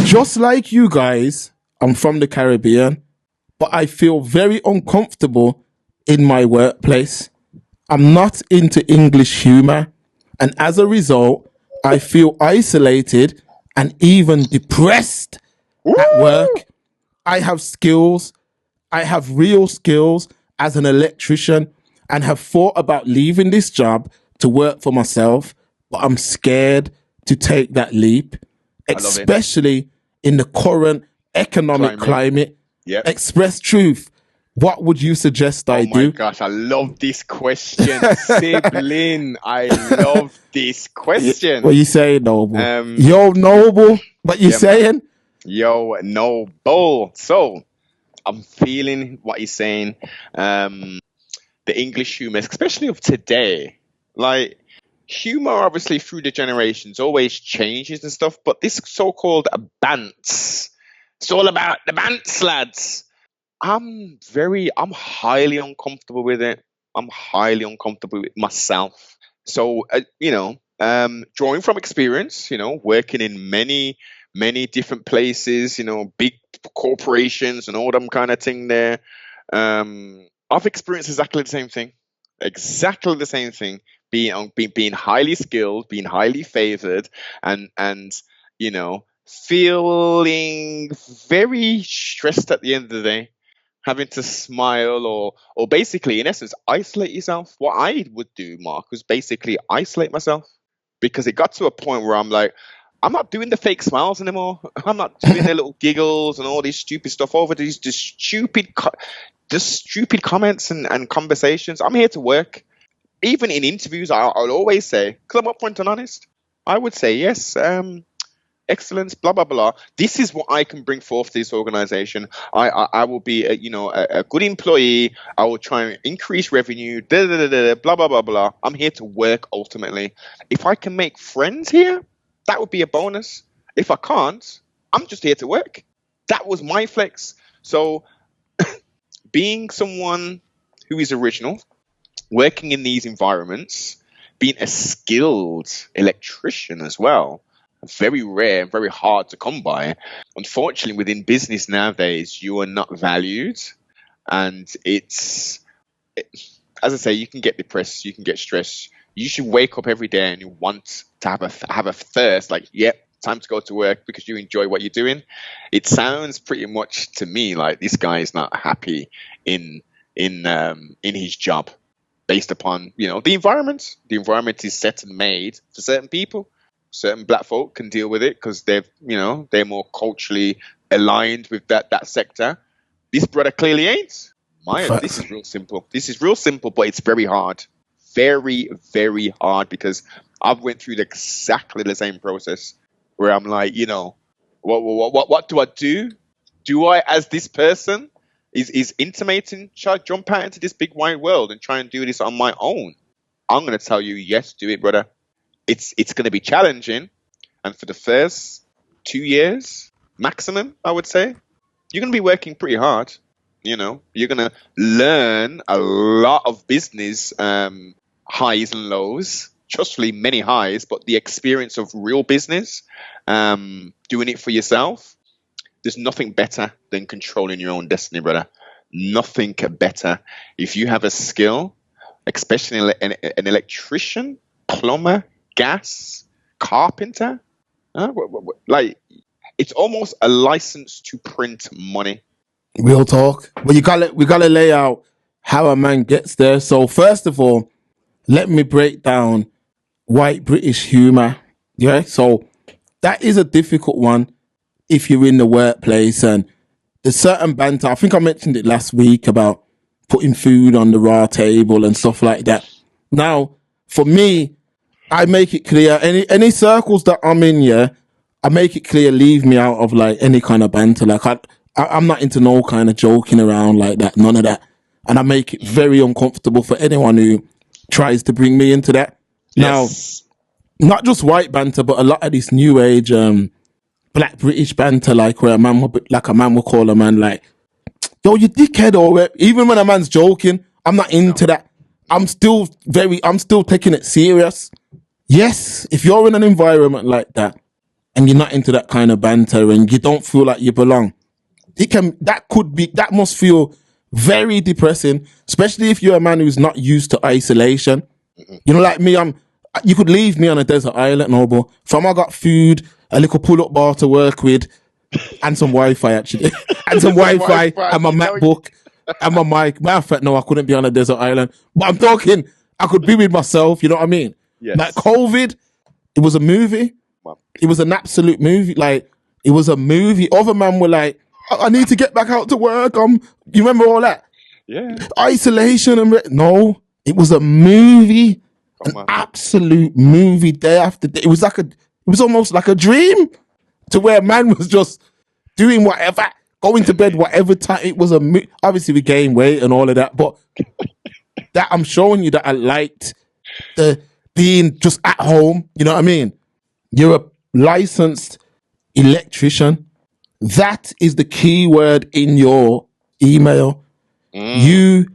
Just like you guys, I'm from the Caribbean, but I feel very uncomfortable in my workplace. I'm not into English humor. And as a result, I feel isolated and even depressed at work. I have skills. I have real skills as an electrician and have thought about leaving this job to work for myself, but I'm scared to take that leap, especially in the current economic climate. Yep. Express truth. What would you suggest I do? Oh my gosh, I love this question. Sibling, I love this question. What you saying, Noble? Yo, Noble, what you saying? Yo, Noble. So, I'm feeling what you're saying. The English humor, especially of today. Like, humor, obviously, through the generations, always changes and stuff. But this so-called bants, it's all about the bants, lads. I'm highly uncomfortable with it. I'm highly uncomfortable with myself. So, drawing from experience, working in many, many different places, big corporations and all them kind of thing there. I've experienced exactly the same thing. Exactly the same thing. Being highly skilled, being highly favored, and feeling very stressed at the end of the day, having to smile or basically, in essence, isolate yourself. What I would do, Mark, was basically isolate myself, because it got to a point where I'm like, I'm not doing the fake smiles anymore. I'm not doing the little giggles and all this stupid stuff over these just stupid comments and conversations. I'm here to work. Even in interviews, I'll always say, because I'm upfront and honest, I would say, yes, excellence, blah, blah, blah. This is what I can bring forth to this organization. I will be a good employee. I will try and increase revenue, blah, blah, blah, blah. I'm here to work ultimately. If I can make friends here, that would be a bonus. If I can't, I'm just here to work. That was my flex. So being someone who is original, working in these environments, being a skilled electrician as well, very rare, very hard to come by. Unfortunately, within business nowadays, you are not valued. And as I say, you can get depressed, you can get stressed. You should wake up every day and you want to have a thirst, like, yep, time to go to work because you enjoy what you're doing. It sounds pretty much to me like this guy is not happy in his job, based upon the environment. The environment is set and made for certain people. Certain black folk can deal with it because they're more culturally aligned with that sector. This brother clearly ain't. This is real simple. This is real simple, but it's very hard. Very, very hard, because I've went through exactly the same process where I'm like, what do I do? Do I, as this person is intimating, try to jump out into this big wide world and try and do this on my own? I'm going to tell you, yes, do it, brother. It's going to be challenging. And for the first 2 years, maximum, I would say, you're going to be working pretty hard. You're going to learn a lot of business highs and lows. Trustfully, many highs, but the experience of real business, doing it for yourself, there's nothing better than controlling your own destiny, brother. Nothing better. If you have a skill, especially an electrician, plumber, gas, carpenter, like, it's almost a license to print money. Real talk. But we gotta lay out how a man gets there. So first of all, let me break down white British humor. Yeah. So that is a difficult one if you're in the workplace, and there's certain banter. I think I mentioned it last week about putting food on the raw table and stuff like that. Now, for me, I make it clear, any circles that I'm in, yeah, I make it clear, leave me out of like any kind of banter. Like I'm not into no kind of joking around like that, none of that. And I make it very uncomfortable for anyone who tries to bring me into that. Yes. Now, not just white banter, but a lot of this new age black British banter, like where a man will call a man like, yo, you dickhead, or even when a man's joking, I'm not into that. I'm still taking it serious. Yes, if you're in an environment like that and you're not into that kind of banter and you don't feel like you belong, that must feel very depressing, especially if you're a man who's not used to isolation. You know, like me, you could leave me on a desert island, no, but from I got food, a little pull-up bar to work with, and some Wi-Fi actually, and some Wi-Fi, and my MacBook, and my mic. Matter of fact, no, I couldn't be on a desert island, but I'm talking, I could be with myself, you know what I mean? Yes. Like COVID, it was a movie. Wow. It was an absolute movie. Like, it was a movie. Other men were like, I need to get back out to work. You remember all that? Yeah. Isolation and no, it was a movie, absolute movie, day after day. It was almost like a dream, to where man was just doing whatever, going to bed whatever time. It was obviously we gained weight and all of that, but that I'm showing you that I liked the being just at home. You know what I mean? You're a licensed electrician. That is the key word in your email. You've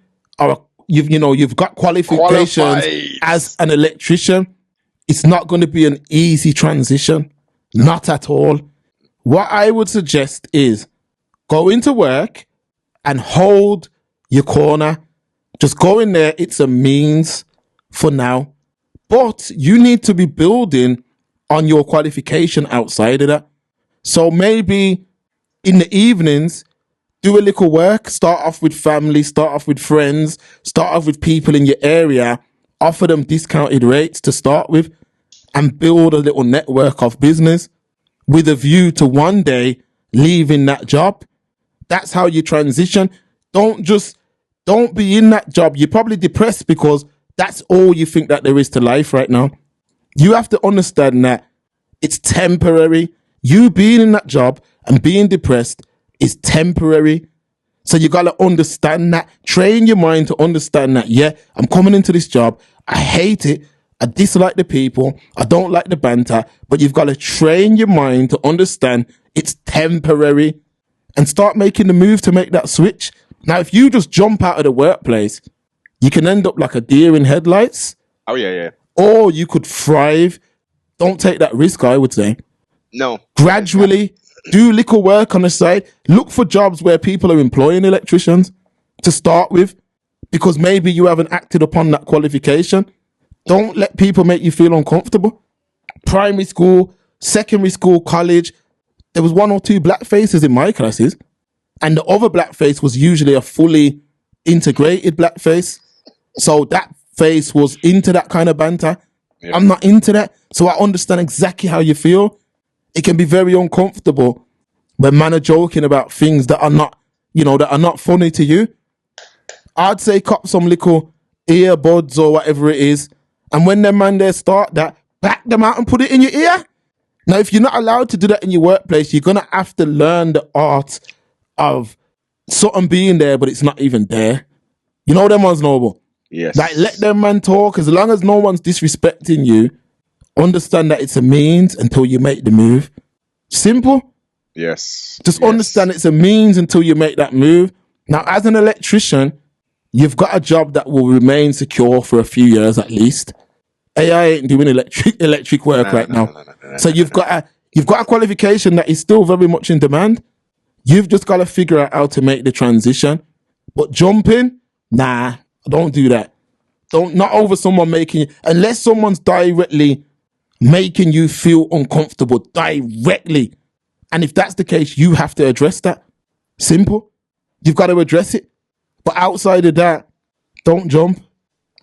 got qualifications Qualified. as an electrician. It's not going to be an easy transition. Not at all. What I would suggest is go into work and hold your corner. Just go in there. It's a means for now. But you need to be building on your qualification outside of that. So maybe in the evenings, do a little work, start off with family, start off with friends, start off with people in your area, offer them discounted rates to start with, and build a little network of business with a view to one day leaving that job. That's how you transition. Don't be in that job. You're probably depressed because that's all you think that there is to life right now. You have to understand that it's temporary. You being in that job and being depressed is temporary. So you got to understand that. Train your mind to understand that, yeah, I'm coming into this job. I hate it. I dislike the people. I don't like the banter. But you've got to train your mind to understand it's temporary and start making the move to make that switch. Now, if you just jump out of the workplace, you can end up like a deer in headlights. Oh, yeah. Or you could thrive. Don't take that risk, I would say. No. Gradually, do little work on the side. Look for jobs where people are employing electricians to start with, because maybe you haven't acted upon that qualification. Don't let people make you feel uncomfortable. Primary school, secondary school, college, there was 1 or 2 black faces in my classes, and the other black face was usually a fully integrated black face. So that face was into that kind of banter. Yep. I'm not into that. So I understand exactly how you feel. It can be very uncomfortable when man are joking about things that are not, that are not funny to you. I'd say cop some little earbuds or whatever it is. And when them man there start that, back them out and put it in your ear. Now, if you're not allowed to do that in your workplace, you're going to have to learn the art of something being there, but it's not even there. You know them ones, Noble? Yes. Like, let them man talk. As long as no one's disrespecting you, understand that it's a means until you make the move. Simple. Yes. Just understand it's a means until you make that move. Now, as an electrician, you've got a job that will remain secure for a few years at least. AI ain't doing electric work right now. So you've got a qualification that is still very much in demand. You've just got to figure out how to make the transition. But jumping, nah, don't do that. Not over someone making you, unless someone's directly making you feel uncomfortable directly. And if that's the case, you have to address that. Simple. You've got to address it. But outside of that, don't jump.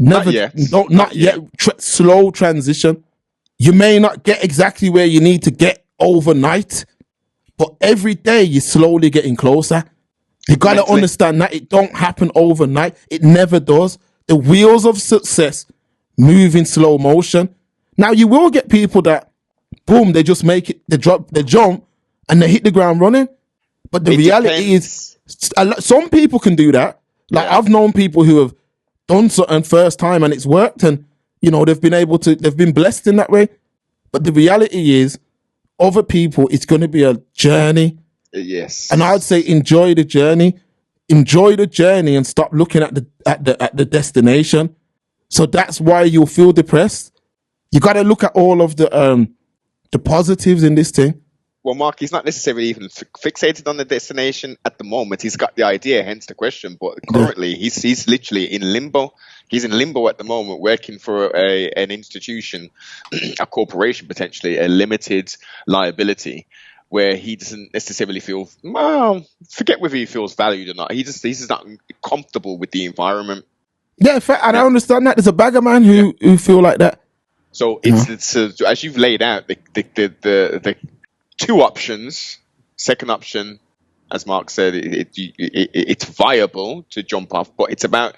Never. Not yet. Slow transition. You may not get exactly where you need to get overnight, but every day you're slowly getting closer. You got to understand that it don't happen overnight. It never does. The wheels of success move in slow motion. Now, you will get people that, boom, they just make it, they jump, and they hit the ground running. But the reality is, some people can do that. Like, I've known people who have done something first time and it's worked, and, they've been blessed in that way. But the reality is, other people, it's going to be a journey. Yes. And I'd say enjoy the journey. Enjoy the journey and stop looking at the destination. So that's why you'll feel depressed. You got to look at all of the the positives in this thing. Well, Mark, he's not necessarily even fixated on the destination at the moment. He's got the idea, hence the question. But Yeah. currently, he's literally in limbo. He's in limbo at the moment, working for an institution, a corporation, potentially a limited liability, where he doesn't necessarily feel. Well, forget whether he feels valued or not. He's just not comfortable with the environment. Yeah, in fact, I don't understand that. There's a bag of man who feel like that. So it's as you've laid out the two options. Second option, as Mark said, it's viable to jump off, but it's about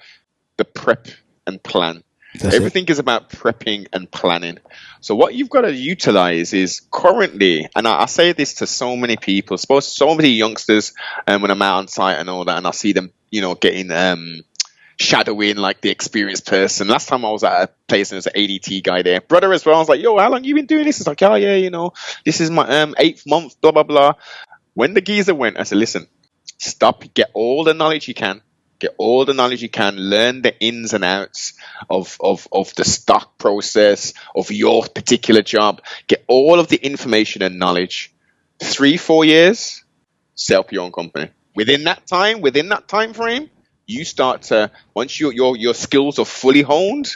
the prep and plan. Everything is about prepping and planning. So what you've got to utilize is currently, and I say this to so many people, so many youngsters, when I'm out on site and all that, and I see them, getting shadowing like the experienced person. Last time I was at a place and there's an ADT guy there, brother as well. I was like, yo, how long you been doing this? It's like, oh yeah, this is my 8th month, blah blah blah. When the geezer went, I said, listen, stop, get all the knowledge you can. Get all the knowledge you can, learn the ins and outs of the stock process, of your particular job. Get all of the information and knowledge. 3-4 years, set up your own company. Within that time frame, you start to, once your skills are fully honed,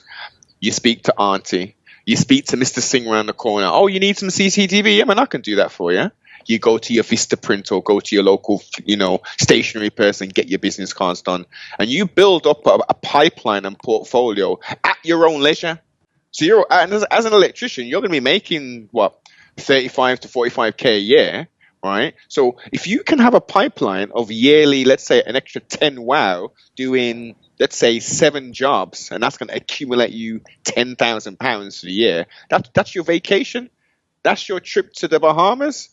you speak to Auntie. You speak to Mr. Singh around the corner. Oh, you need some CCTV? Yeah, man, I can do that for you. You go to your Vista print or go to your local, stationery person, get your business cards done. And you build up a pipeline and portfolio at your own leisure. So as an electrician, you're going to be making, 35 to 45K a year, right? So if you can have a pipeline of yearly, let's say an extra 10 wow, doing, let's say 7 jobs, and that's going to accumulate you £10,000 for the year, that's your vacation. That's your trip to the Bahamas.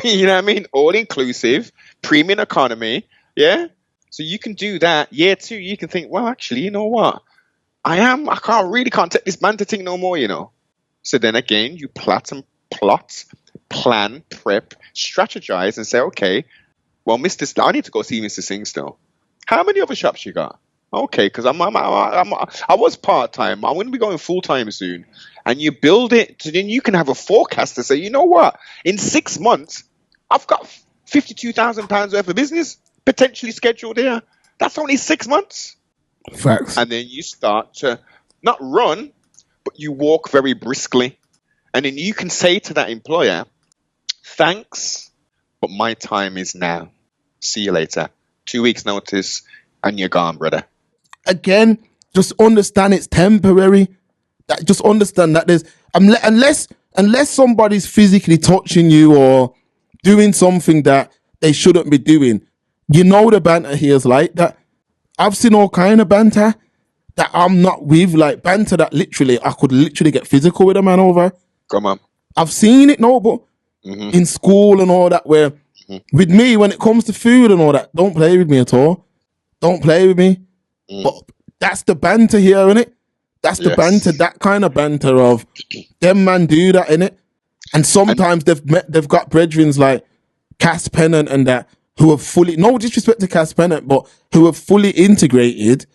You know what I mean? All inclusive, premium economy. Yeah. So you can do that. Year 2, you can think, well, actually, you know what? I can't take this banter thing no more, So then again, you plot, plan, prep, strategize, and say, okay, well, I need to go see Mr. Singh still. How many other shops you got? Okay, because I was part-time. I'm going to be going full-time soon. And you build it, so then you can have a forecast to say, you know what? In 6 months, I've got £52,000 worth of business potentially scheduled here. That's only 6 months. Facts. And then you start to not run, but you walk very briskly. And then you can say to that employer, thanks, but my time is now. See you later. 2 weeks notice, and you're gone, brother. Again, just understand it's temporary. Just understand that there's unless somebody's physically touching you or doing something that they shouldn't be doing, the banter here is like that. I've seen all kind of banter that I'm not with, like banter that I could literally get physical with a man over. Come on. I've seen it, but in school and all that, where with me, when it comes to food and all that, don't play with me at all. Don't play with me. But that's the banter here, innit? That's the banter, that kind of banter of them man do that, innit? And sometimes they've got brethrens like Cass Pennant and that who have fully, no disrespect to Cass Pennant, but who have fully integrated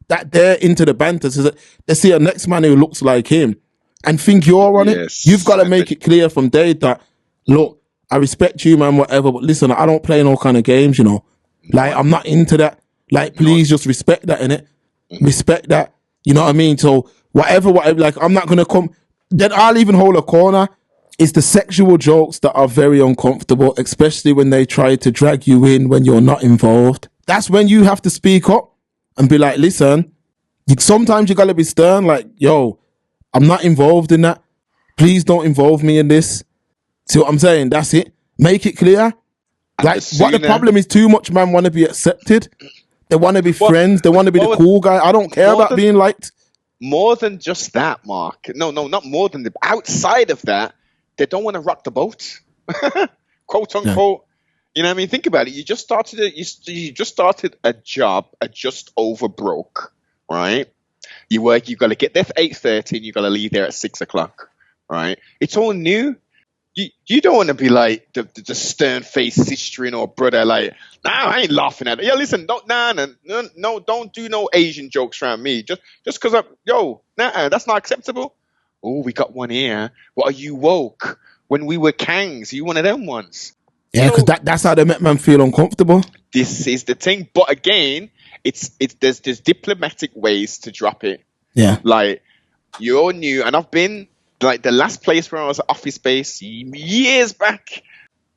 that they're into the banter so that they see a next man who looks like him and think you're on it. You've got to make it clear from day that, look, I respect you, man, whatever, but listen, I don't play no kind of games, Like, I'm not into that. Like, please just respect that, innit? Respect that. You know what I mean? So whatever, like, I'm not going to come. Then I'll even hold a corner. It's the sexual jokes that are very uncomfortable, especially when they try to drag you in when you're not involved. That's when you have to speak up and be like, listen, sometimes you got to be stern. Like, yo, I'm not involved in that. Please don't involve me in this. See what I'm saying? That's it. Make it clear. Like, what the problem is, too much man want to be accepted. They want to be friends. They want to be the cool guy. I don't care about being liked. More than just that, Mark. No, not more than outside of that, they don't want to rock the boat. Quote unquote. You know what I mean? Think about it. You just started a job at just over broke, right? You got to get there for 8:30 and you got to leave there at 6:00, right? It's all new. You don't want to be like the stern-faced sister or brother, like, nah, I ain't laughing at it. Yeah, listen, don't do no Asian jokes around me. Just because that's not acceptable. Oh, we got one here. What, are you woke? when we were kangs. You one of them ones. Yeah, because So that's how they make man feel uncomfortable. this is the thing. But again, it's there's diplomatic ways to drop it. Yeah. Like, you're new, and I've been like the last place where I was office space years back,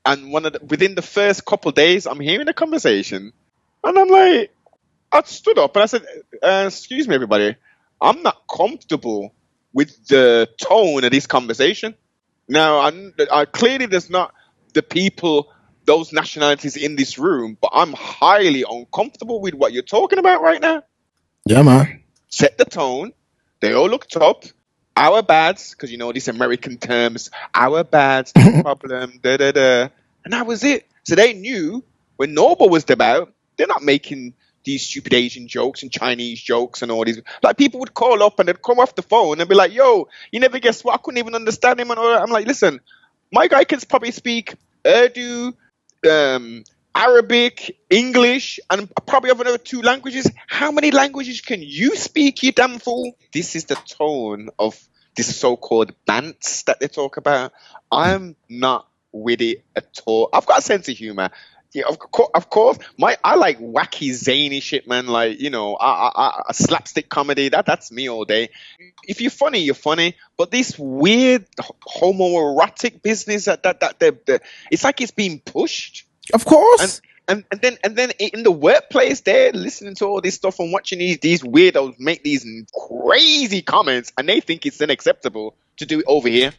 and within the first couple of days, I'm hearing a conversation, and I'm like, I stood up and I said, "Excuse me, everybody, I'm not comfortable with the tone of this conversation." Now, I clearly there's not the people, those nationalities in this room, but I'm highly uncomfortable with what you're talking about right now. Yeah, man. Set the tone. They all looked up. Our bads, because you know these American terms, our bads, no problem, da da da. And that was it. So they knew when Noble was about, they're not making these stupid Asian jokes and Chinese jokes and all these. Like, people would call up and they'd come off the phone and be like, "Yo, you never guess what? I couldn't even understand him." And all that. I'm like, "Listen, my guy can probably speak Urdu, Arabic, English, and probably have another 2 languages. How many languages can you speak, you damn fool?" This is the tone of this so-called bants that they talk about. I'm not with it at all. I've got a sense of humor. Yeah, of course. I like wacky, zany shit, man. Like, you know, a slapstick comedy. That's me all day. If you're funny, you're funny. But this weird homoerotic business that it's like it's being pushed. Of course. And then in the workplace, they're listening to all this stuff and watching these weirdos make these crazy comments, and they think it's unacceptable to do it over here.